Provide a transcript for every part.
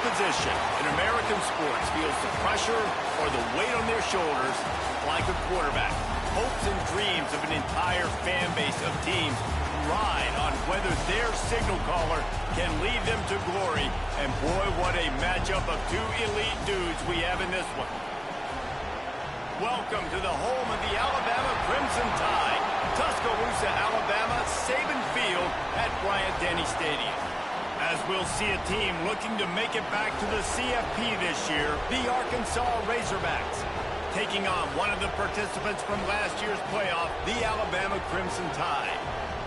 position in American sports feels the pressure or the weight on their shoulders like a quarterback. Hopes and dreams of an entire fan base of teams ride on whether their signal caller can lead them to glory. And boy, what a matchup of two elite dudes we have in this one. Welcome to the home of the Alabama Crimson Tide. Tuscaloosa, Alabama, Saban Field at Bryant-Denny Stadium. As we'll see a team looking to make it back to the CFP this year, the Arkansas Razorbacks, taking on one of the participants from last year's playoff, the Alabama Crimson Tide.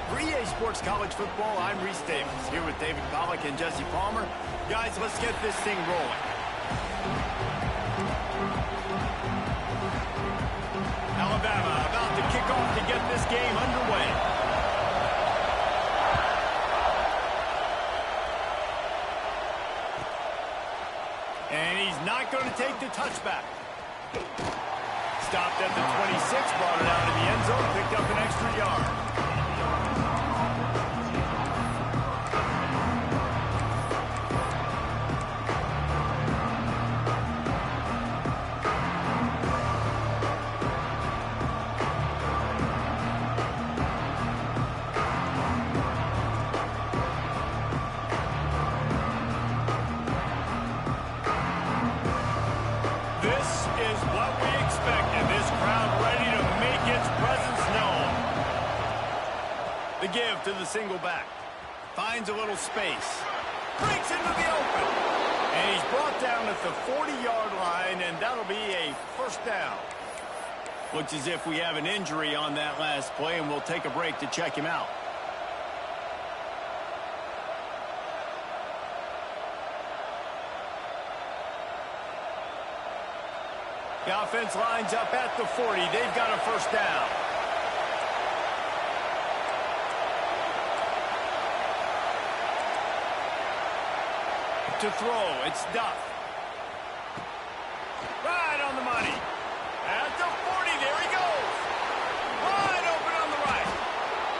For EA Sports College Football, I'm Reese Davis, here with David Pollack and Jesse Palmer. Guys, let's get this thing rolling. Alabama about to kick off to get this game underway. And he's not going to take the touchback. Stopped at the 26, brought it out of the end zone, picked up an extra yard. The give to the single back. Finds a little space. Breaks into the open. And he's brought down at the 40-yard line, and that'll be a first down. Looks as if we have an injury on that last play, and we'll take a break to check him out. The offense lines up at the 40. They've got a first down. To throw, it's Duff. Right on the money. At the 40, there he goes. Wide open on the right.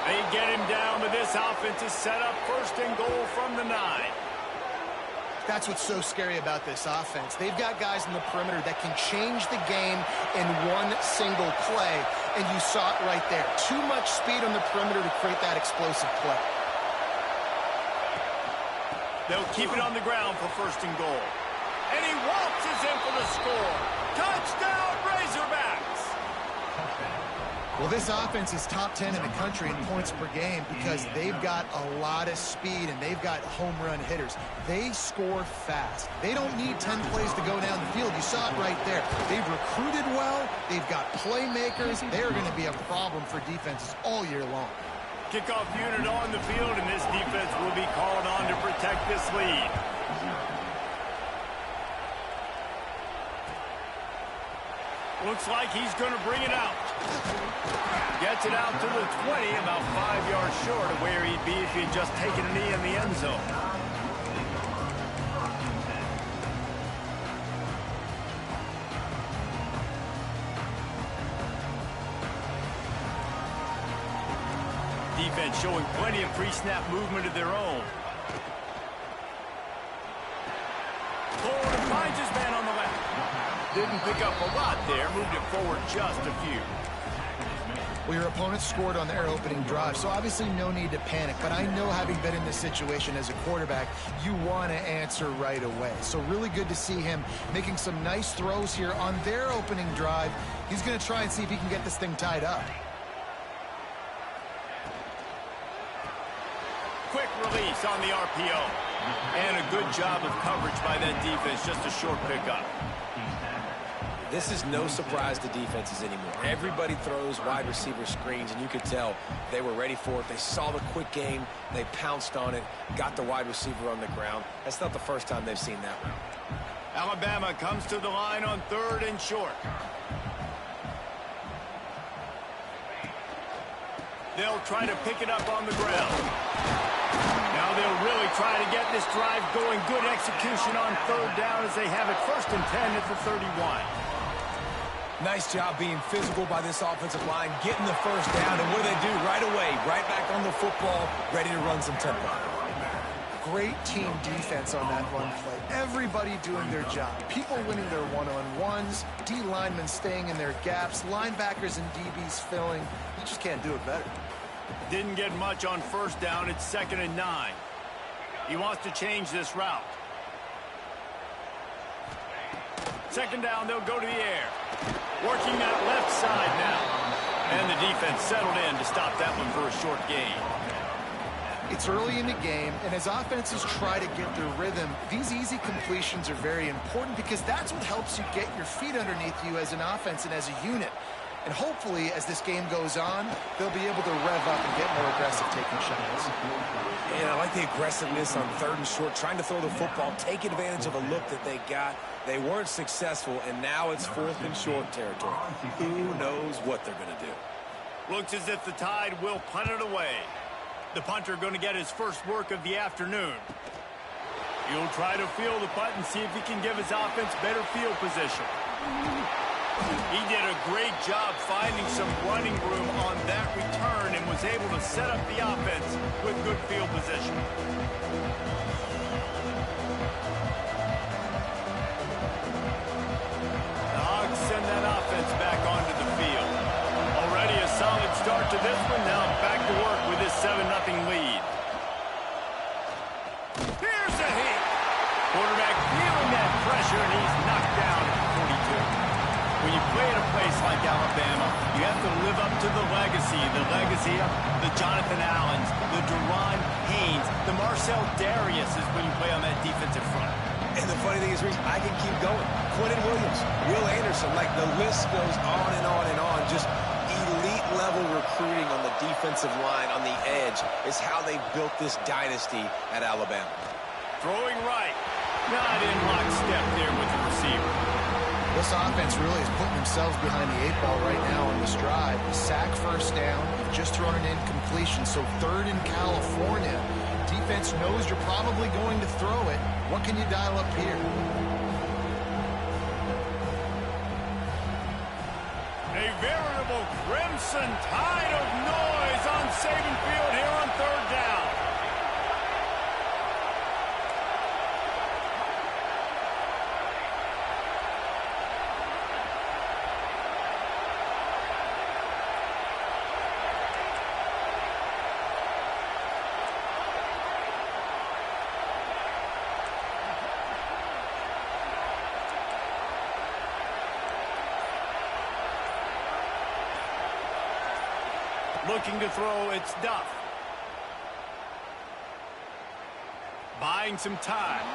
They get him down, but this offense is set up first and goal from the 9. That's what's so scary about this offense. They've got guys in the perimeter that can change the game in one single play, and you saw it right there. Too much speed on the perimeter to create that explosive play. They'll keep it on the ground for first and goal. And he waltzes in for the score. Touchdown, Razorbacks! Well, this offense is top 10 in the country in points per game because they've got a lot of speed and they've got home run hitters. They score fast. They don't need 10 plays to go down the field. You saw it right there. They've recruited well. They've got playmakers. They're going to be a problem for defenses all year long. Kickoff unit on the field, and this defense will be called on to protect this lead. Looks like he's going to bring it out. Gets it out to the 20, about 5 yards short of where he'd be if he'd just taken a knee in the end zone. Defense showing plenty of pre-snap movement of their own. Forward and finds his man on the left. Didn't pick up a lot there, moved it forward just a few. Well, your opponent scored on their opening drive, so obviously no need to panic. But I know, having been in this situation as a quarterback, you want to answer right away. So really good to see him making some nice throws here on their opening drive. He's going to try and see if he can get this thing tied up. Quick release on the RPO. And a good job of coverage by that defense. Just a short pickup. This is no surprise to defenses anymore. Everybody throws wide receiver screens, and you could tell they were ready for it. They saw the quick game. They pounced on it, got the wide receiver on the ground. That's not the first time they've seen that one. Alabama comes to the line on 3rd and short. They'll try to pick it up on the ground. Now they'll really try to get this drive going. Good execution on 3rd down as they have it 1st and 10 at the 31. Nice job being physical by this offensive line, getting the first down, and what do they do right away? Right back on the football, ready to run some tempo. great team defense on that run play. Everybody doing their job. People winning their one-on-ones, D linemen staying in their gaps, linebackers and DBs filling. You just can't do it better. Didn't get much on first down. It's 2nd and 9. He wants to change this route. 2nd down, they'll go to the air. Working that left side now. And the defense settled in to stop that one for a short gain. It's early in the game, and as offenses try to get their rhythm, these easy completions are very important because that's what helps you get your feet underneath you as an offense and as a unit. And hopefully, as this game goes on, they'll be able to rev up and get more aggressive taking shots. And I like the aggressiveness on 3rd and short, trying to throw the football, take advantage of a look that they got. They weren't successful, and now it's 4th and short territory. Who knows what they're going to do? Looks as if the Tide will punt it away. The punter going to get his first work of the afternoon. He'll try to field the punt and see if he can give his offense better field position. He did a great job finding some running room on that return and was able to set up the offense with good field position. The Hogs send that offense back onto the field. Already a solid start to this one. Now back to work with his 7-0 lead. Here's a hit. Quarterback feeling that pressure, and he's knocked down at the 42. When you play at a place like Alabama, you have to live up to the legacy of the Jonathan Allens, the Deron Haynes, the Marcel Dariuses when you play on that defensive front. And the funny thing is, Reese, I can keep going. Quentin Williams, Will Anderson, like the list goes on and on and on. Just elite-level recruiting on the defensive line, on the edge, is how they built this dynasty at Alabama. Throwing right. Not in lockstep there with the receiver. This offense really is putting themselves behind the 8 ball right now on this drive. Sack, 1st down. You've just thrown an incompletion, so 3rd in California. Defense knows you're probably going to throw it. What can you dial up here? A veritable crimson tide of noise on Saban Field here on 3rd down. Looking to throw, it's Duff. Buying some time.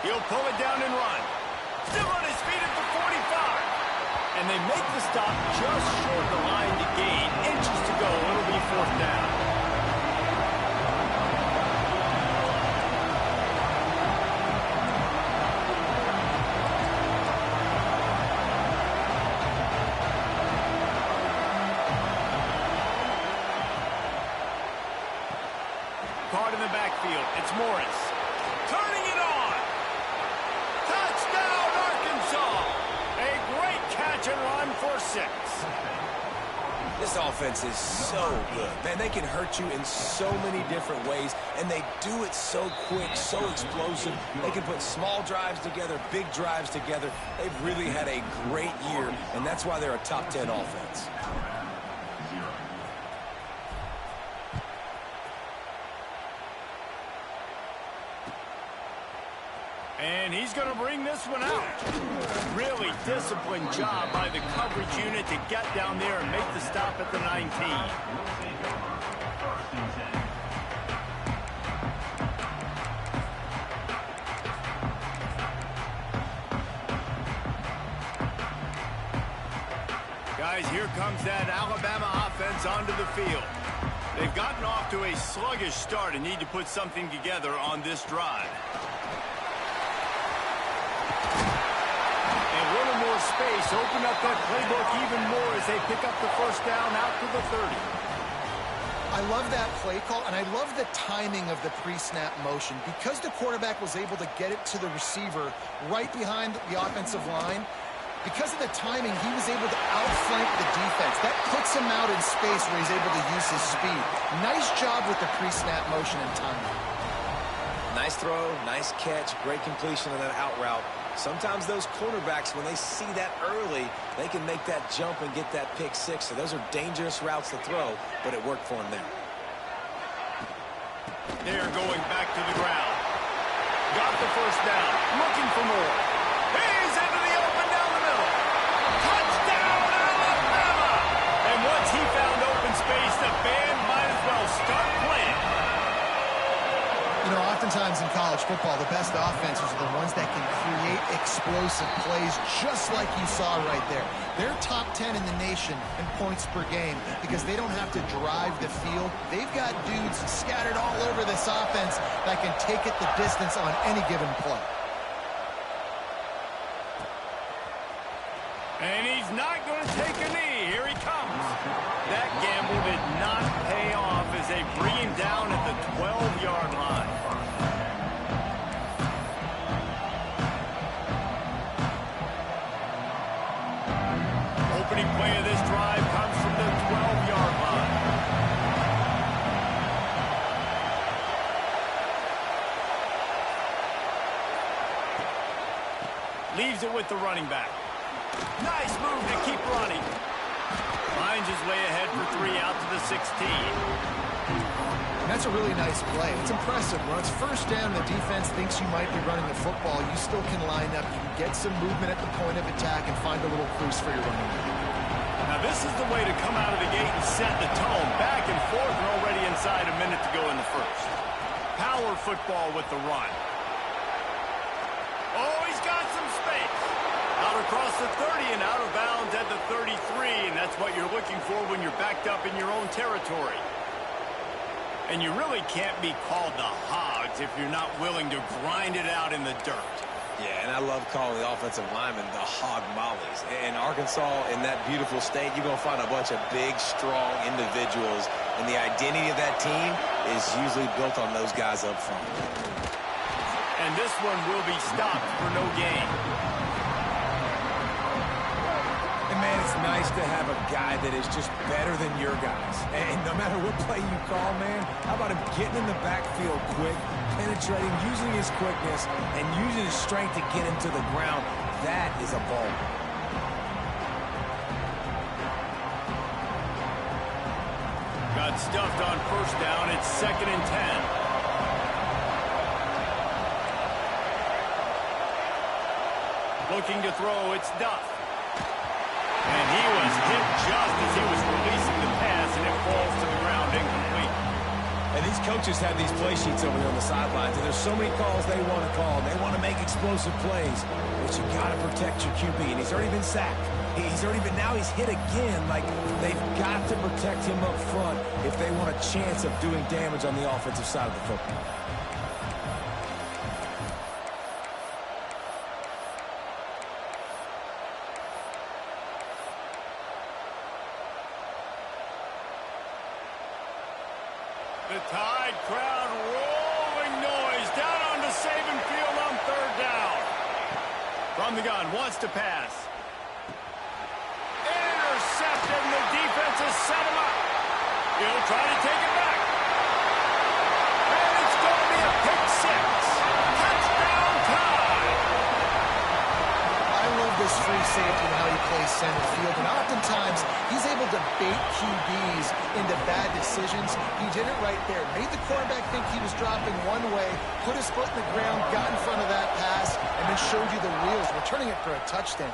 He'll pull it down and run. Still on his feet at the 45. And they make the stop just short the line to gain. Inches to go. It'll be 4th down. Caught in the backfield. It's Morris. Turning it on. Touchdown, Arkansas. A great catch and run for 6. This offense is so good. Man, they can hurt you in so many different ways, and they do it so quick, so explosive. They can put small drives together, big drives together. They've really had a great year, and that's why they're a top 10 offense. And he's going to bring this one out. Really disciplined job by the coverage unit to get down there and make the stop at the 19. Guys, here comes that Alabama offense onto the field. They've gotten off to a sluggish start and need to put something together on this drive. More space, open up that playbook even more as they pick up the 1st down out to the 30. I love that play call, and I love the timing of the pre-snap motion. Because the quarterback was able to get it to the receiver right behind the offensive line, because of the timing, he was able to outflank the defense. That puts him out in space where he's able to use his speed. Nice job with the pre-snap motion and timing. Nice throw, nice catch, great completion of that out route. Sometimes those cornerbacks, when they see that early, they can make that jump and get that pick six. So those are dangerous routes to throw, but it worked for him there. They're going back to the ground. Got the first down, looking for more. He's into the open down the middle. Touchdown, Alabama! And once he found open space, the band might as well start playing. You know, oftentimes in college football, the best offenses are the ones that can create explosive plays just like you saw right there. They're top 10 in the nation in points per game because they don't have to drive the field. They've got dudes scattered all over this offense that can take it the distance on any given play. And he's not going to take a knee. Here he comes. That gamble did not pay off as they bring him down at the 12-yard line. Opening play of this drive comes from the 12-yard line. Leaves it with the running back. Nice move to keep running. Finds his way ahead for 3 out to the 16. And that's a really nice play. It's impressive. When it's first down, the defense thinks you might be running the football. You still can line up. You can get some movement at the point of attack and find a little crease for your running back. Now this is the way to come out of the gate and set the tone. Back and forth and already inside a minute to go in the first. Power football with the run. Oh, he's got some space. Out across the 30 and out of bounds at the 33, and that's what you're looking for when you're backed up in your own territory. And you really can't be called the Hogs if you're not willing to grind it out in the dirt. Yeah, and I love calling the offensive linemen the hog mollies. In Arkansas, in that beautiful state, you're going to find a bunch of big, strong individuals, and the identity of that team is usually built on those guys up front. And this one will be stopped for no gain. And, man, it's nice to have a guy that is just better than your guys. And no matter what play you call, man, how about him getting in the backfield quick, penetrating, using his quickness, and using his strength to get him to the ground? That is a ball. Got stuffed on first down. It's 2nd and 10. Looking to throw, it's Duff. And he was hit just as he was releasing the pass, and it falls to the ground incomplete. And these coaches have these play sheets over there on the sidelines, and there's so many calls they want to call. They want to make explosive plays, but you got to protect your QB, and he's already been sacked. Now he's hit again. Like, they've got to protect him up front if they want a chance of doing damage on the offensive side of the football. The Tide crowd rolling noise down onto Saban Field on 3rd down. From the gun, wants to pass. Intercepted, and the defense has set him up. He'll try to take it back. And it's going to be a pick six. Touchdown Tide. I love this free safety and how he plays center field, and oftentimes he's able to bait QBs into bad decisions. He did it right there. Made the quarterback think he was dropping one way, put his foot in the ground, got in front of that pass, and then showed you the wheels, returning it for a touchdown.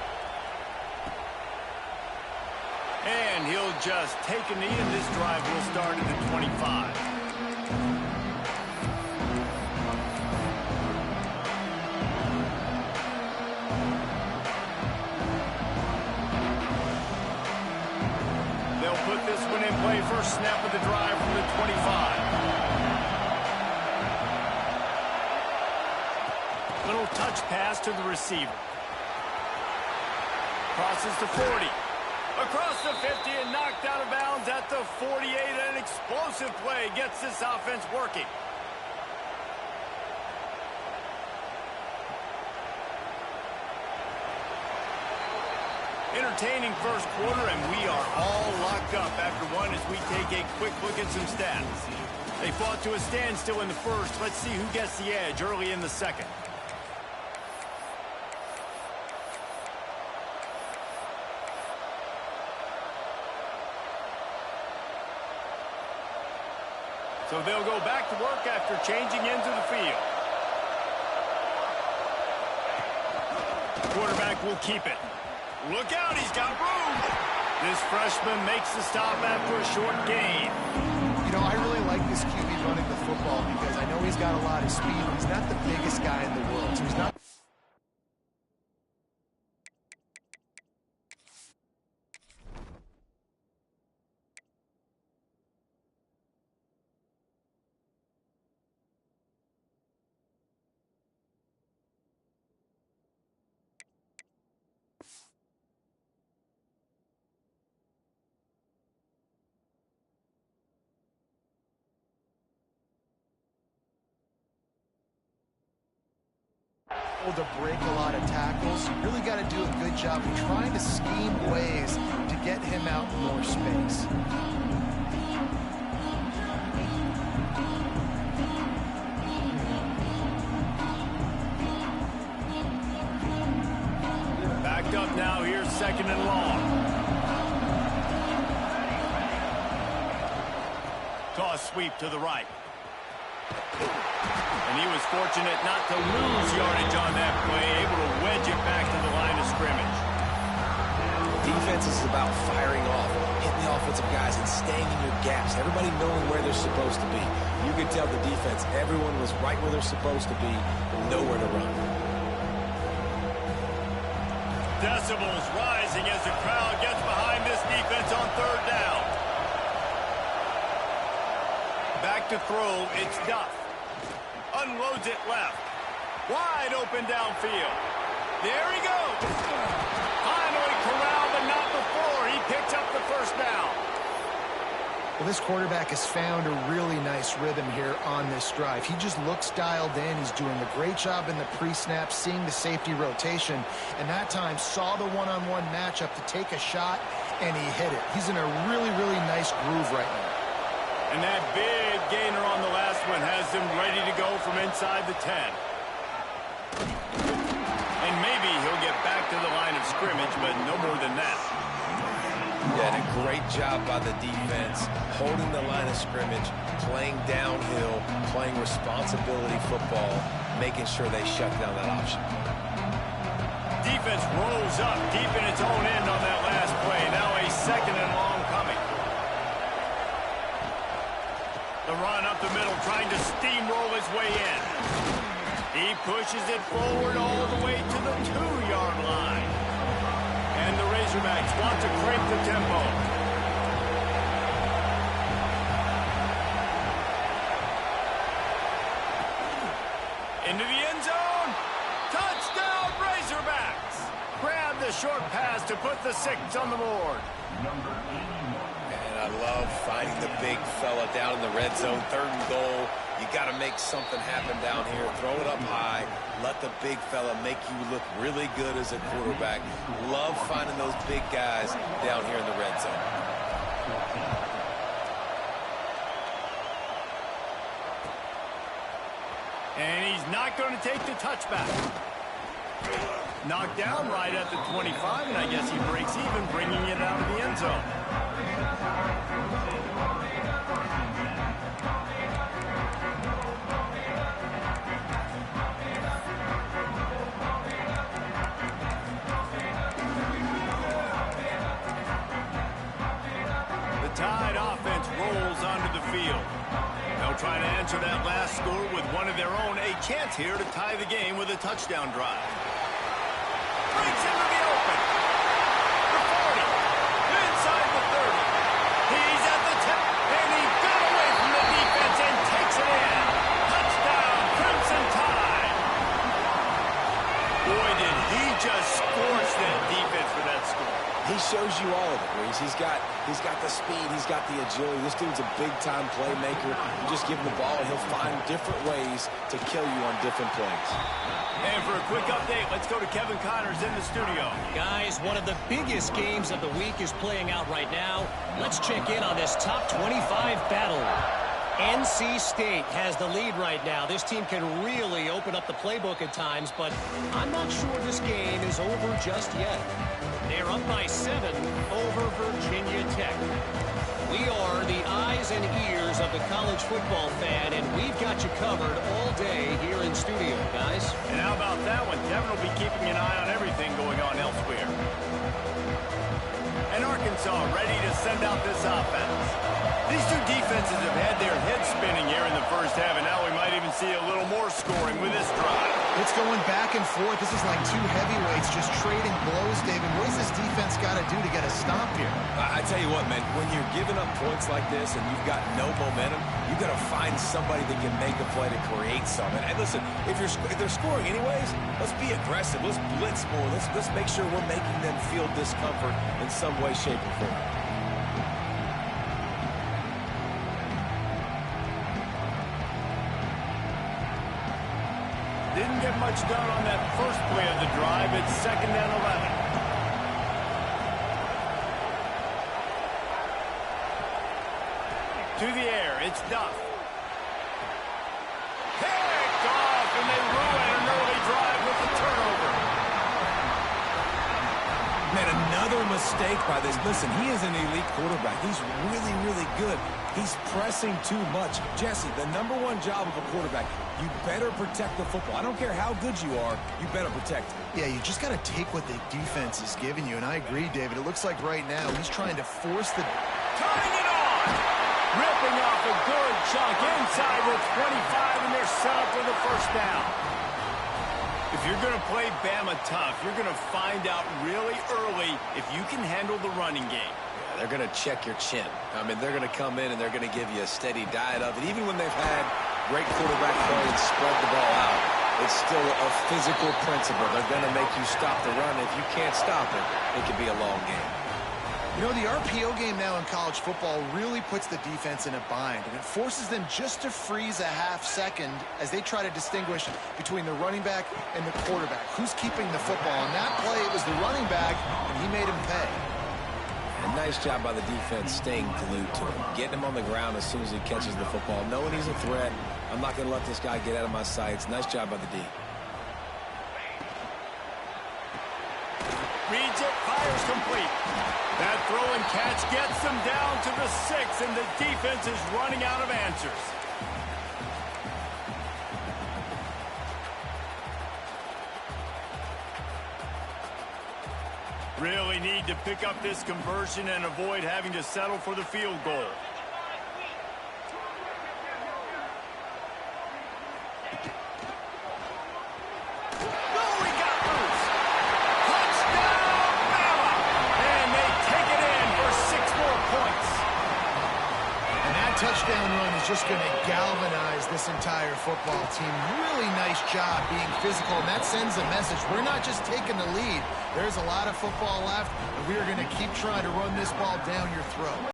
And he'll just take a knee, and this drive will start at the 25. They'll put this one in play. First snap of the drive from the 25. Little touch pass to the receiver. Crosses to 40. Across the 50 and knocked out of bounds at the 48. An explosive play gets this offense working. Entertaining first quarter, and we are all locked up after one as we take a quick look at some stats. They fought to a standstill in the first. Let's see who gets the edge early in the second. So they'll go back to work after changing into the field. Quarterback will keep it. Look out, he's got room. This freshman makes the stop after a short gain. You know, I really like this QB running the football because I know he's got a lot of speed. He's not the biggest guy in the world, so he's not... to break a lot of tackles. You really got to do a good job of trying to scheme ways to get him out in more space. Backed up now, here's second and long. Toss sweep to the right. And he was fortunate not to lose yardage on that play, able to wedge it back to the line of scrimmage. Defense is about firing off, hitting the offensive guys, and staying in your gaps. Everybody knowing where they're supposed to be. You can tell the defense, everyone was right where they're supposed to be, nowhere to run. Decibels rising as the crowd gets behind this defense on third down. Back to throw, it's Duff. Unloads it left. Wide open downfield. There he goes. Finally corralled, but not before. He picks up the first down. Well, this quarterback has found a really nice rhythm here on this drive. He just looks dialed in. He's doing a great job in the pre-snap, seeing the safety rotation, and that time saw the one-on-one matchup to take a shot, and he hit it. He's in a really, really nice groove right now. And that big gainer on the last one has him ready to go from inside the 10. And maybe he'll get back to the line of scrimmage, but no more than that. Yeah, and a great job by the defense, holding the line of scrimmage, playing downhill, playing responsibility football, making sure they shut down that option. Defense rolls up deep in its own end on that last play. Now a second and long coming. The run up the middle, trying to steamroll his way in. He pushes it forward all the way to the 2-yard line. And the Razorbacks want to crank the tempo. Into the end zone. Touchdown, Razorbacks. Grab the short pass to put the 6 on the board. I love finding the big fella down in the red zone, third and goal. You got to make something happen down here. Throw it up high. Let the big fella make you look really good as a quarterback. Love finding those big guys down here in the red zone. And he's not going to take the touchback. Knocked down right at the 25, and I guess he breaks even, bringing it out of the end zone. The Tide offense rolls onto the field. They'll try to answer that last score with one of their own. A chance here to tie the game with a touchdown drive. Breaks into the open. The 40. Inside the 30. He's at the 10. And he got away from the defense and takes it in. Touchdown, Crimson Tide. Boy, did he just scorch that defense for that score. He shows you all of it, Reese. He's got the speed, he's got the agility. This dude's a big-time playmaker. You just give him the ball, and he'll find different ways to kill you on different plays. And for a quick update, let's go to Kevin Connors in the studio. Guys, one of the biggest games of the week is playing out right now. Let's check in on this top 25 battle. NC State has the lead right now. This team can really open up the playbook at times, but I'm not sure this game is over just yet. They're up by 7 over Virginia Tech. We are the eyes and ears of the college football fan, and we've got you covered all day here in studio, guys. And how about that one? Kevin will be keeping an eye on everything going on elsewhere. And Arkansas ready to send out this offense. These two defenses have had their heads spinning here in the first half, and now we might even see a little more scoring with this drive. It's going back and forth. This is like two heavyweights just trading blows, David. What does this defense got to do to get a stop here? I tell you what, man, when you're giving up points like this and you've got no momentum, you've got to find somebody that can make a play to create something. And listen, if they're scoring anyways, let's be aggressive. Let's blitz more. Let's make sure we're making them feel discomfort in some way, shape, or form. Didn't get much done on that first play of the drive. It's 2nd and 11. To the air, it's Duff. Picked off, and they ruin an early drive with the turnover. Man, another mistake by this. Listen, he is an elite quarterback. He's really, really good. He's pressing too much. Jesse, the #1 job of a quarterback, you better protect the football. I don't care how good you are, you better protect it. Yeah, you just got to take what the defense is giving you, and I agree, David. It looks like right now he's trying to force the... Turning it on! Ripping off a good chunk inside with 25, and they're set up for the first down. If you're going to play Bama tough, you're going to find out really early if you can handle the running game. They're going to check your chin. I mean, they're going to come in and they're going to give you a steady diet of it. Even when they've had great quarterback play and spread the ball out, it's still a physical principle. They're going to make you stop the run. If you can't stop it, it could be a long game. You know, the RPO game now in college football really puts the defense in a bind, and it forces them just to freeze a half second as they try to distinguish between the running back and the quarterback. Who's keeping the football? On that play, it was the running back, and he made him pay. A nice job by the defense staying glued to him, getting him on the ground as soon as he catches the football, knowing he's a threat. I'm not going to let this guy get out of my sights. Nice job by the D. Reads it, fires complete. That throw and catch gets them down to the 6, and the defense is running out of answers. Really need to pick up this conversion and avoid having to settle for the field goal. Touchdown run is just going to galvanize this entire football team. Really nice job being physical, and that sends a message. We're not just taking the lead. There's a lot of football left, and we are going to keep trying to run this ball down your throat.